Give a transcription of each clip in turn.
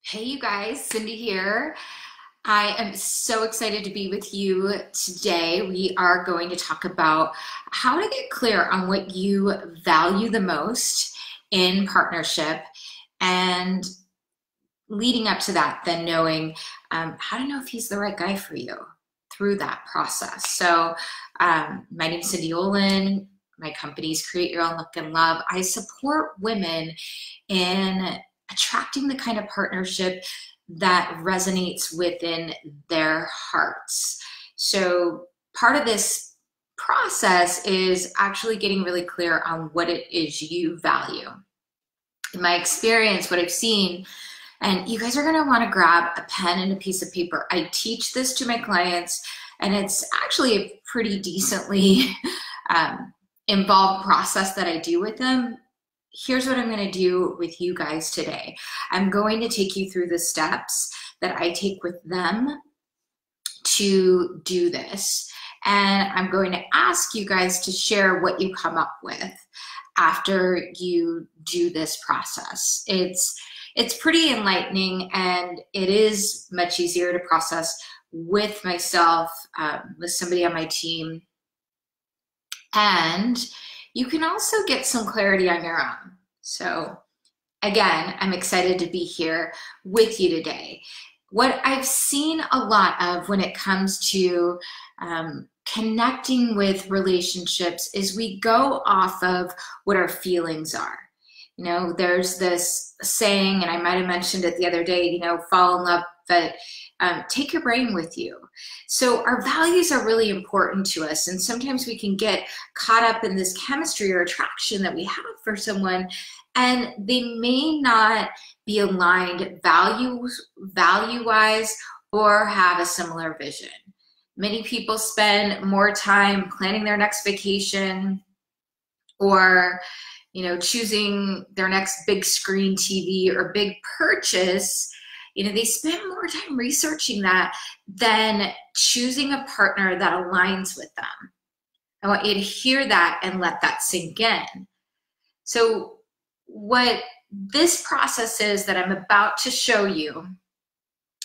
Hey, you guys, Cindy here. I am so excited to be with you today. We are going to talk about how to get clear on what you value the most in partnership and leading up to that, then knowing how to know if he's the right guy for you through that process. My name is Cindy Olin. My company is Create Your Own Look and Love. I support women in attracting the kind of partnership that resonates within their hearts. So part of this process is actually getting really clear on what it is you value. In my experience, what I've seen, and you guys are going to want to grab a pen and a piece of paper. I teach this to my clients, and it's actually a pretty decently involved process that I do with them. Here's what I'm going to do with you guys today. I'm going to take you through the steps that I take with them to do this. And I'm going to ask you guys to share what you come up with after you do this process. It's pretty enlightening, and it is much easier to process with myself, with somebody on my team. And you can also get some clarity on your own. So again, I'm excited to be here with you today. What I've seen a lot of when it comes to connecting with relationships is we go off of what our feelings are. You know, there's this saying, and I might have mentioned it the other day, you know, fall in love, but take your brain with you. So our values are really important to us. And sometimes we can get caught up in this chemistry or attraction that we have for someone, and they may not be aligned value-wise or have a similar vision. Many people spend more time planning their next vacation or choosing their next big screen TV or big purchase. They spend more time researching that than choosing a partner that aligns with them. I want you to hear that and let that sink in. So what this process is that I'm about to show you,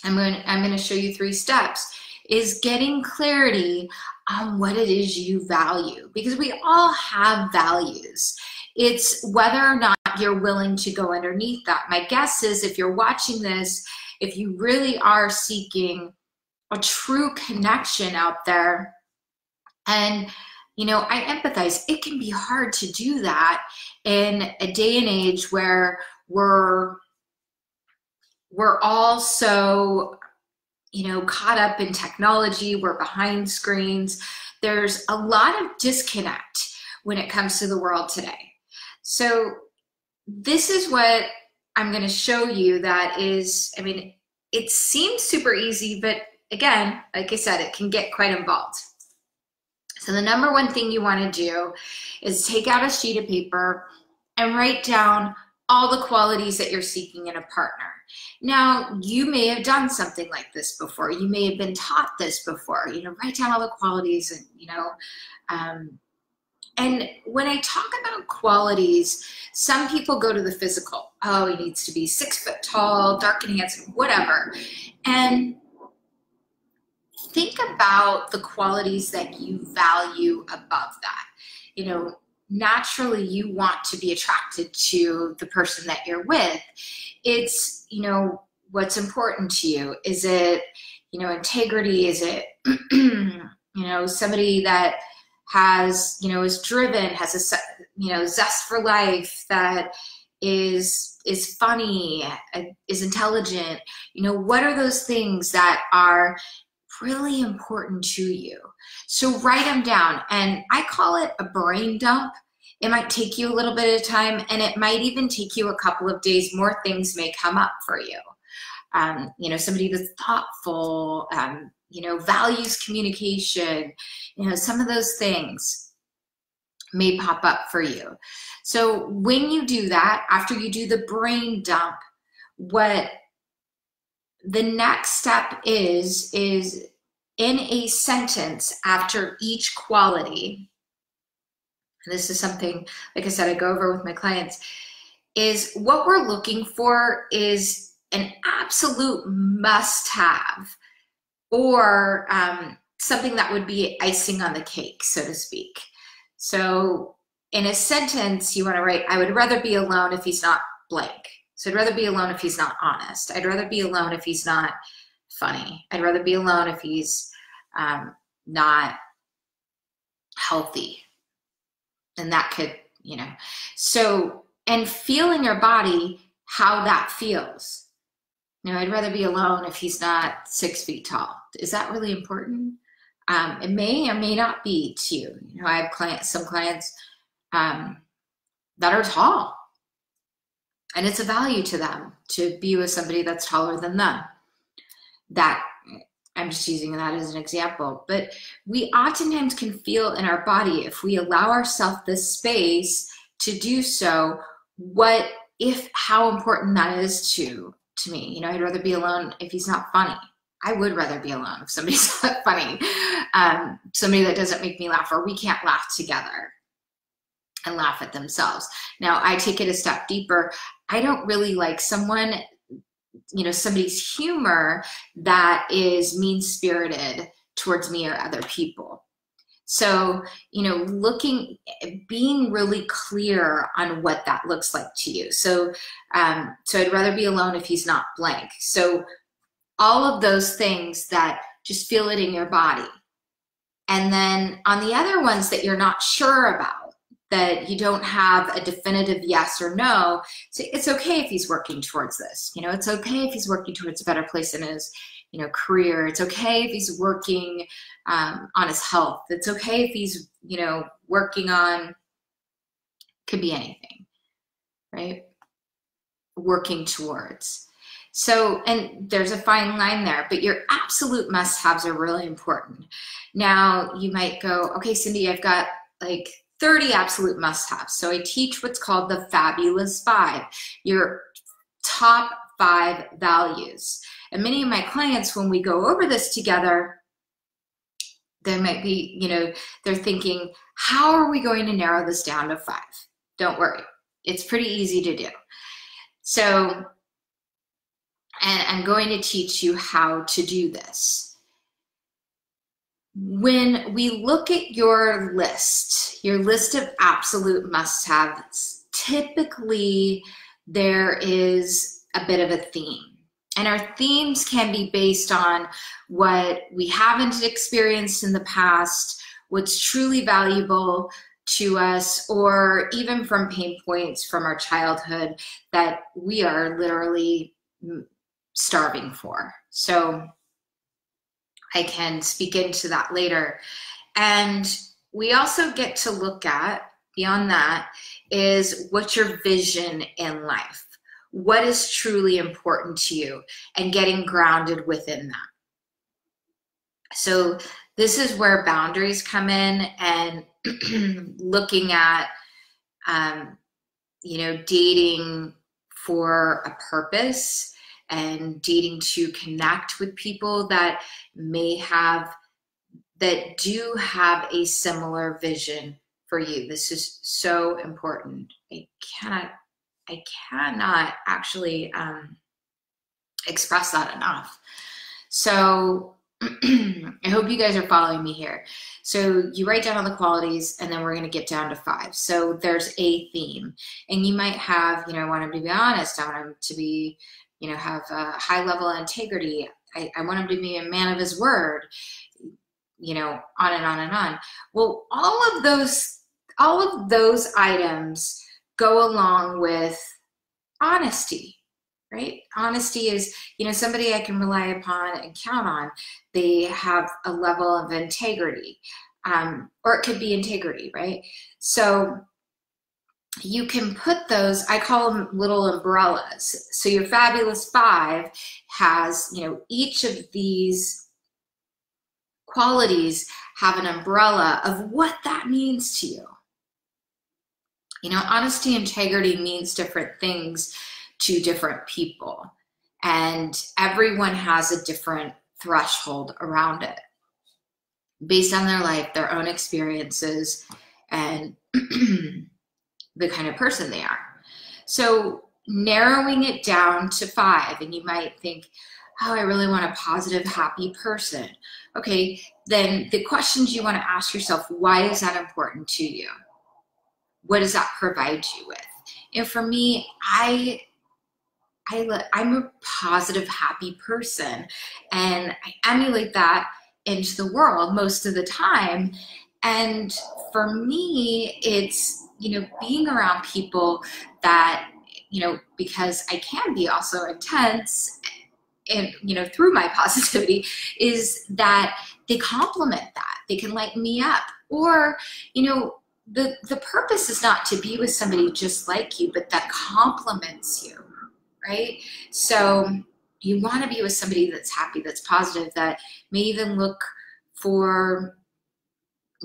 I'm going to show you 3 steps, is getting clarity on what it is you value, because we all have values. It's whether or not you're willing to go underneath that. My guess is if you're watching this, if you really are seeking a true connection out there, and I empathize, it can be hard to do that in a day and age where we're all so caught up in technology, we're behind screens. There's a lot of disconnect when it comes to the world today. So this is what I'm going to show you that is, it seems super easy, but again, like I said, it can get quite involved. So the number one thing you want to do is take out a sheet of paper and write down all the qualities that you're seeking in a partner. Now, you may have done something like this before. You may have been taught this before. Write down all the qualities, and when I talk about qualities, some people go to the physical. Oh, he needs to be 6 foot tall, dark and handsome, whatever. And think about the qualities that you value above that. Naturally you want to be attracted to the person that you're with. It's, what's important to you. Is it, integrity? Is it, somebody that has, is driven, has a, zest for life, that is funny, is intelligent? What are those things that are really important to you? So write them down, and I call it a brain dump. It might take you a little bit of time, and it might even take you a couple of days. More things may come up for you. Somebody that's thoughtful, values communication, some of those things may pop up for you. So when you do that, after you do the brain dump, what the next step is in a sentence after each quality, and this is something, like I said, I go over with my clients, is what we're looking for is an absolute must-have, or something that would be icing on the cake, so to speak. So in a sentence, you want to write, I would rather be alone if he's not blank. So I'd rather be alone if he's not honest. I'd rather be alone if he's not funny. I'd rather be alone if he's not healthy. And that could, you know, so, and feel in your body how that feels. You know, I'd rather be alone if he's not 6 feet tall. Is that really important? It may or may not be to you. You know, I have some clients that are tall, and it's a value to them to be with somebody that's taller than them. That, I'm just using that as an example, but we oftentimes can feel in our body, if we allow ourselves this space to do so, how important that is to me. You know, I'd rather be alone if he's not funny. I would rather be alone if somebody's not funny, somebody that doesn't make me laugh, or we can't laugh together and laugh at themselves. Now, I take it a step deeper. I don't really like someone, you know, somebody's humor that is mean-spirited towards me or other people. So, you know, being really clear on what that looks like to you. So, so I'd rather be alone if he's not blank. So all of those things that just feel it in your body. And then on the other ones that you're not sure about, that you don't have a definitive yes or no, so it's okay if he's working towards this. You know, it's okay if he's working towards a better place in his, you know, career. It's okay if he's working on his health. It's okay if he's, you know, working on, could be anything, right? Working towards. So, and there's a fine line there, but your absolute must-haves are really important. Now, you might go, okay, Cindy, I've got like 30 absolute must-haves. So I teach what's called the Fabulous 5, your top 5 values. And many of my clients, when we go over this together, they might be, you know, they're thinking, how are we going to narrow this down to 5? Don't worry, it's pretty easy to do. So, and I'm going to teach you how to do this. When we look at your list of absolute must-haves, typically there is a bit of a theme. And our themes can be based on what we haven't experienced in the past, what's truly valuable to us, or even from pain points from our childhood that we are literally starving for. So I can speak into that later. And we also get to look at, beyond that, is what's your vision in life? What is truly important to you, and getting grounded within that. So this is where boundaries come in, and looking at, you know, dating for a purpose, and dating to connect with people that do have a similar vision for you. This is so important. I cannot actually express that enough. So I hope you guys are following me here. So you write down all the qualities, and then we're going to get down to 5. So there's a theme, and you might have, you know, I want him to be honest. I want him to be, you know, have a high level of integrity. I want him to be a man of his word, you know, on and on and on. Well, all of those items go along with honesty, right? Honesty is, you know, somebody I can rely upon and count on. They have a level of integrity, or it could be integrity, right? So you can put those, I call them little umbrellas. So your Fabulous 5 has, you know, each of these qualities have an umbrella of what that means to you. You know, honesty, integrity means different things to different people, and everyone has a different threshold around it based on their life, their own experiences, and the kind of person they are. So narrowing it down to 5. And you might think, oh, I really want a positive, happy person. Okay, then the questions you want to ask yourself, why is that important to you? What does that provide you with? And for me, I'm a positive, happy person, and I emulate that into the world most of the time. And for me, it's, being around people that, because I can be also intense and, through my positivity, is that they complement that. They can light me up. Or, the purpose is not to be with somebody just like you, but that complements you, right? So you want to be with somebody that's happy, that's positive, that may even look for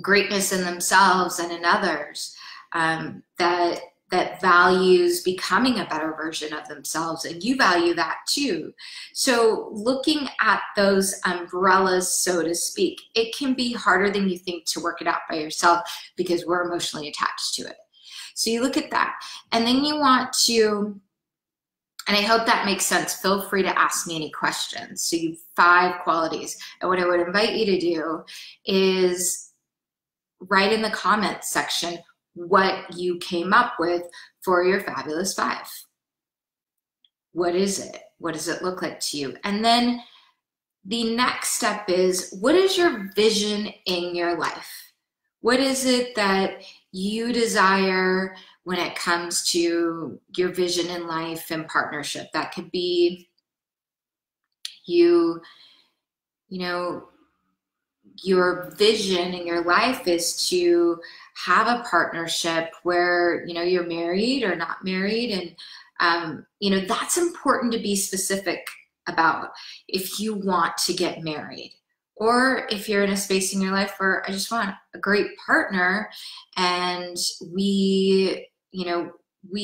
greatness in themselves and in others, that values becoming a better version of themselves, and you value that too. So looking at those umbrellas, so to speak, it can be harder than you think to work it out by yourself because we're emotionally attached to it. So you look at that, and then you want to, and I hope that makes sense, feel free to ask me any questions. So you have 5 qualities. And what I would invite you to do is write in the comments section what you came up with for your fabulous 5. What is it? What does it look like to you? And then the next step is, what is your vision in your life? What is it that you desire when it comes to your vision in life and partnership? That could be your vision in your life is to have a partnership where, you're married or not married. And, that's important to be specific about if you want to get married, or if you're in a space in your life where I just want a great partner and we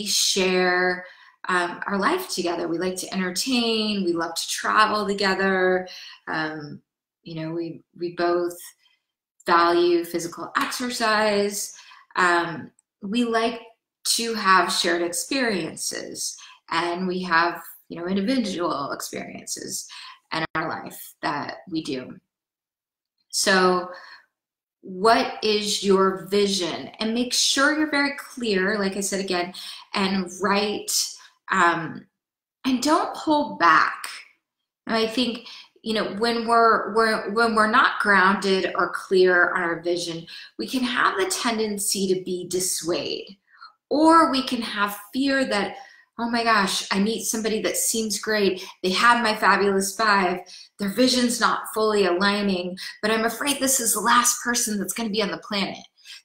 share our life together. We like to entertain, we love to travel together. We both value physical exercise. We like to have shared experiences, and we have, individual experiences in our life that we do. So what is your vision? And make sure you're very clear, like I said again, and write, and don't hold back. And I think, when we're not grounded or clear on our vision, we can have the tendency to be dissuaded, or we can have fear that, oh my gosh, I meet somebody that seems great. They have my fabulous 5. Their vision's not fully aligning, but I'm afraid this is the last person that's going to be on the planet.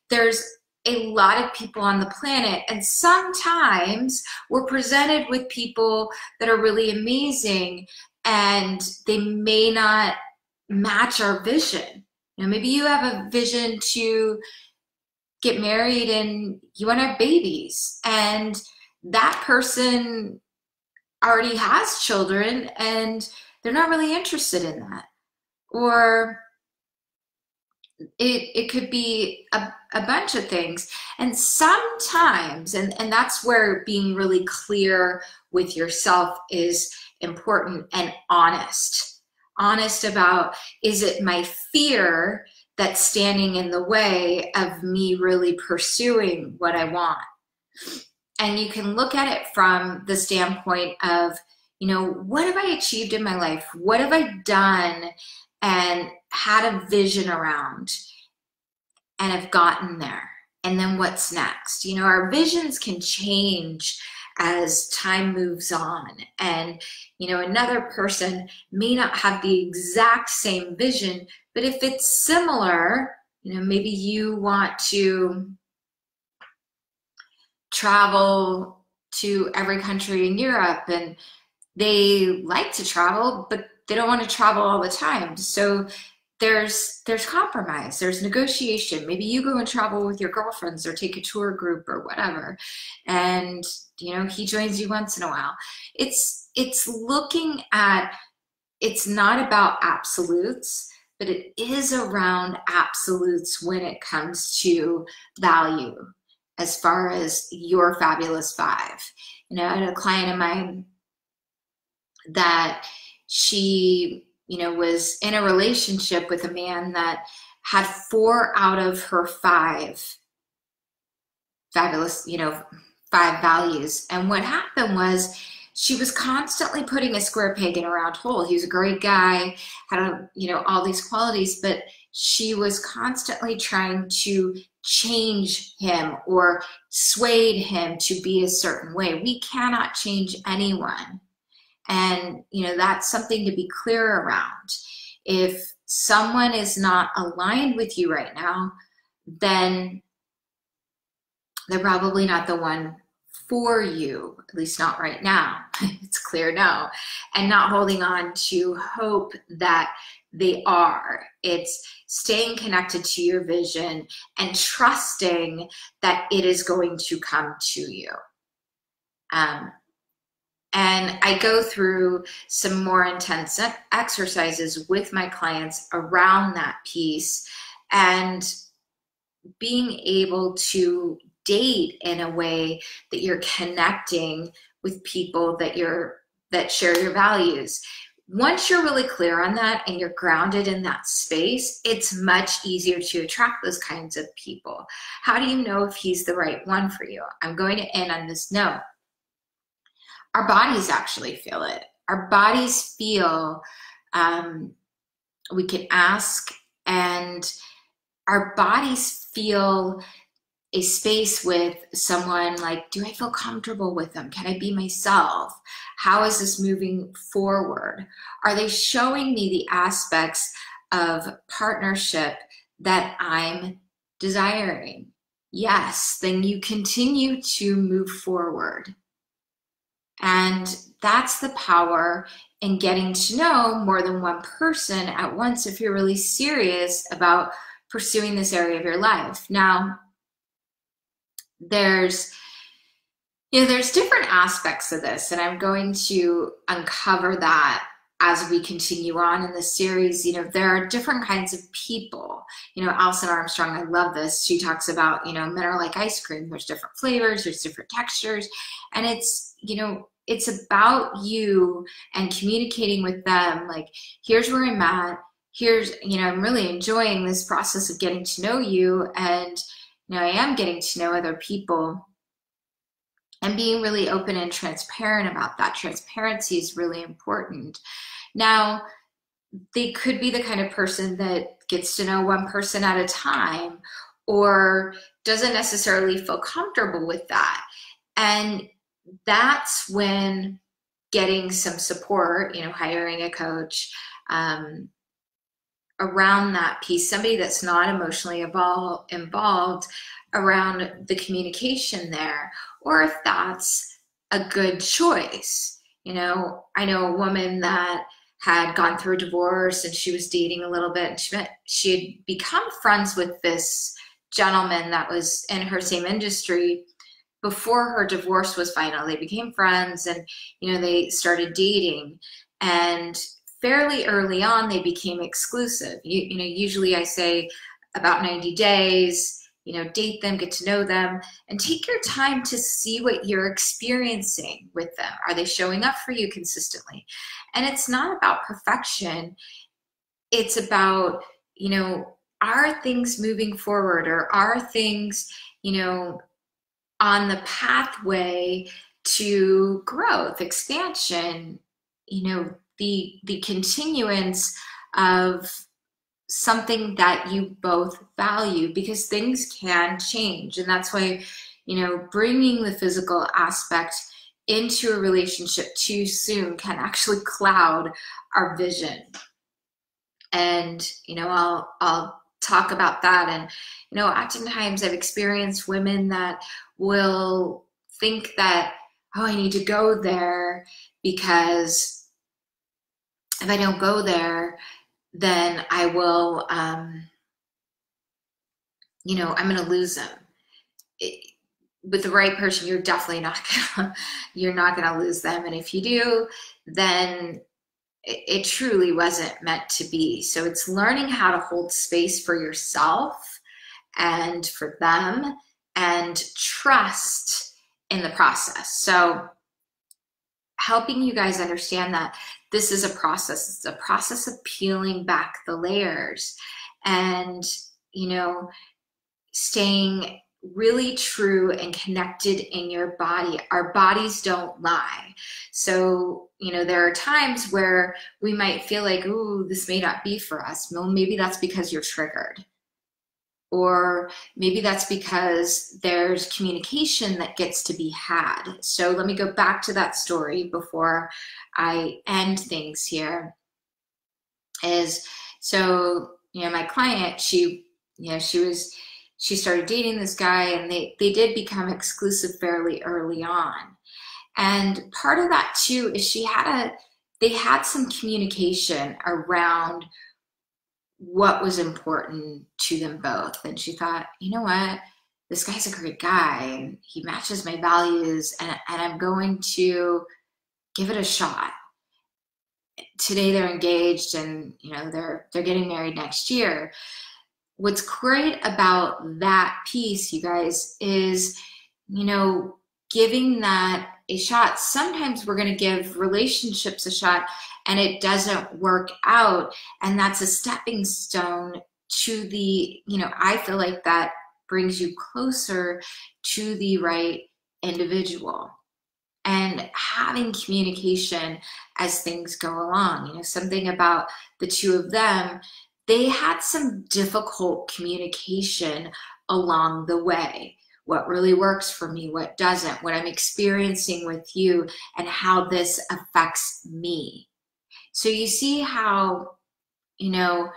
There's a lot of people on the planet, and sometimes we're presented with people that are really amazing, and they may not match our vision. Maybe you have a vision to get married and you want to have babies, and that person already has children and they're not really interested in that. Or it could be a bunch of things. And sometimes, and that's where being really clear with yourself is important, and honest about, is it my fear that's standing in the way of me really pursuing what I want? And you can look at it from the standpoint of, what have I achieved in my life? What have I done and had a vision around and have gotten there? And then what's next? Our visions can change as time moves on. And, another person may not have the exact same vision, but if it's similar, maybe you want to travel to every country in Europe, and they like to travel, but they don't want to travel all the time. So there's compromise, there's negotiation. Maybe you go and travel with your girlfriends or take a tour group or whatever, and he joins you once in a while. It's looking at, it's not about absolutes, but it is around absolutes when it comes to value as far as your fabulous 5. I had a client of mine that she, was in a relationship with a man that had 4 out of her 5 fabulous, 5 values. And what happened was she was constantly putting a square peg in a round hole. He was a great guy, had, all these qualities, but she was constantly trying to change him or sway him to be a certain way. We cannot change anyone. And, that's something to be clear around. If someone is not aligned with you right now, then they're probably not the one for you, at least not right now. It's clear no. And not holding on to hope that they are. It's staying connected to your vision and trusting that it is going to come to you. And I go through some more intense exercises with my clients around that piece, and being able to date in a way that you're connecting with people that share your values. Once you're really clear on that and you're grounded in that space, it's much easier to attract those kinds of people. How do you know if he's the right one for you? I'm going to end on this note. Our bodies actually feel it. Our bodies feel, we can ask, and our bodies feel a space with someone like, do I feel comfortable with them? Can I be myself? How is this moving forward? Are they showing me the aspects of partnership that I'm desiring? Yes, then you continue to move forward. And that's the power in getting to know more than one person at once if you're really serious about pursuing this area of your life. Now, there's different aspects of this, and I'm going to uncover that as we continue on in this series. There are different kinds of people. Alison Armstrong, I love this. She talks about, men are like ice cream. There's different flavors, there's different textures, and it's about you and communicating with them. Like, here's where I'm at. Here's, I'm really enjoying this process of getting to know you, and I am getting to know other people, and being really open and transparent about that. Transparency is really important. Now, they could be the kind of person that gets to know one person at a time, or doesn't necessarily feel comfortable with that. And that's when getting some support, hiring a coach, around that piece, somebody that's not emotionally involved around the communication there, or if that's a good choice. I know a woman that had gone through a divorce, and she was dating a little bit, and she had become friends with this gentleman that was in her same industry before her divorce was final. They became friends, and they started dating, and fairly early on they became exclusive. Usually I say about 90 days, date them, get to know them, and take your time to see what you're experiencing with them. Are they showing up for you consistently? And it's not about perfection. It's about, are things moving forward, or are things, on the pathway to growth, expansion, the continuance of something that you both value, because things can change. And that's why, bringing the physical aspect into a relationship too soon can actually cloud our vision. And, I'll talk about that. And, oftentimes I've experienced women that will think that, oh, I need to go there, because if I don't go there, then I will, I'm going to lose them. With the right person, you're definitely you're not going to lose them. And if you do, then it truly wasn't meant to be. So it's learning how to hold space for yourself and for them, and trust in the process. So helping you guys understand that this is a process. It's a process of peeling back the layers and, you know, staying really true and connected in your body. Our bodies don't lie. So, you know, there are times where we might feel like, ooh, this may not be for us. Well, maybe that's because you're triggered. Or maybe that's because there's communication that gets to be had. So let me go back to that story before I end things here. So, you know, my client, she started dating this guy, and they did become exclusive fairly early on. And part of that too is they had some communication around what was important to them both. And she thought, you know what, this guy's a great guy and he matches my values, and I'm going to give it a shot. Today they're engaged, and you know, they're getting married next year. What's great about that piece, you guys, is, you know, giving that a shot. Sometimes we're going to give relationships a shot and it doesn't work out, and that's a stepping stone to the, you know, I feel like that brings you closer to the right individual. And having communication as things go along, you know, something about the two of them, they had some difficult communication along the way. What really works for me, what doesn't, what I'm experiencing with you, and how this affects me. So you see how, you know,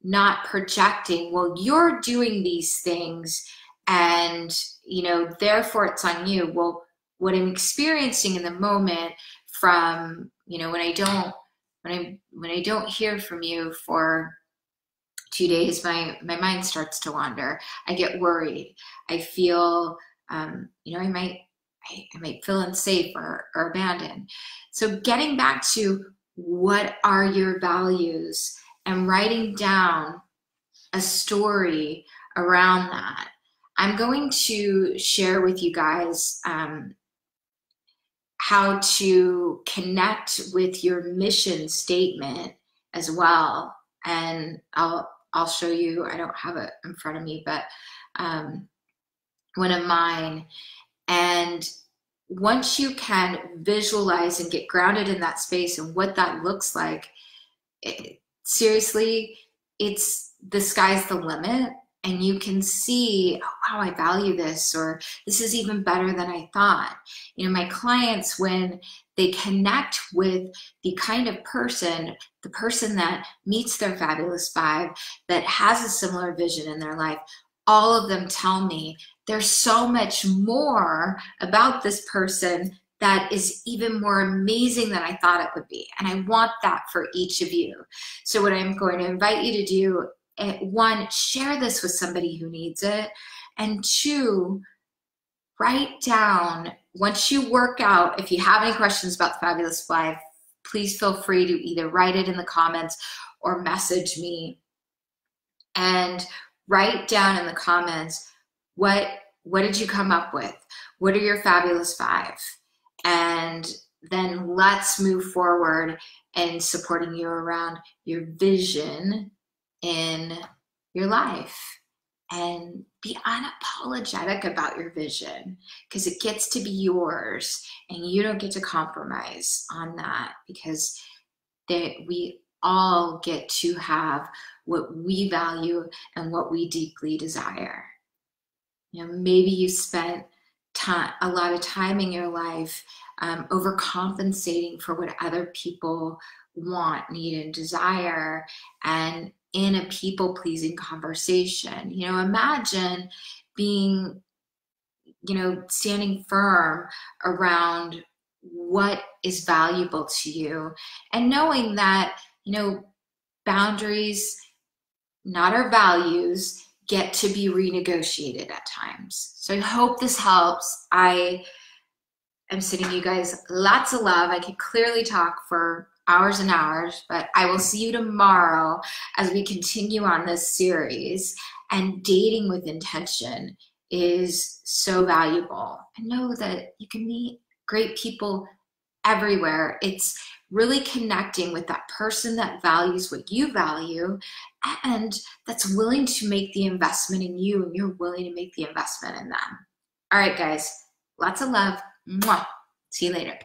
not projecting, well, you're doing these things and, you know, therefore it's on you. Well, what I'm experiencing in the moment from, you know, when I don't hear from you for 2 days, my mind starts to wander. I get worried. I feel, you know, I might feel unsafe or abandoned. So getting back to what are your values and writing down a story around that. I'm going to share with you guys how to connect with your mission statement as well. And I'll show you, I don't have it in front of me, but one of mine. And once you can visualize and get grounded in that space and what that looks like, seriously, it's the sky's the limit. And you can see, oh, wow, I value this, or this is even better than I thought. You know, my clients, when they connect with the kind of person, the person that meets their fabulous five, that has a similar vision in their life, all of them tell me there's so much more about this person that is even more amazing than I thought it would be. And I want that for each of you. So what I'm going to invite you to do, one, share this with somebody who needs it. And two, write down, once you work out, if you have any questions about the Fabulous Five, please feel free to either write it in the comments or message me. And write down in the comments, what did you come up with? What are your Fabulous Five? And then let's move forward in supporting you around your vision in your life, and be unapologetic about your vision, because it gets to be yours and you don't get to compromise on that, because we all get to have what we value and what we deeply desire. You know, maybe you spent a lot of time in your life overcompensating for what other people want, need, and desire, and in a people-pleasing conversation. You know, imagine being, you know, standing firm around what is valuable to you, and knowing that, you know, boundaries, not our values, get to be renegotiated at times. So I hope this helps. I am sending you guys lots of love. I could clearly talk for hours and hours, but I will see you tomorrow as we continue on this series. And dating with intention is so valuable. And know that you can meet great people everywhere. It's really connecting with that person that values what you value and that's willing to make the investment in you, and you're willing to make the investment in them. All right, guys, lots of love. Mwah. See you later.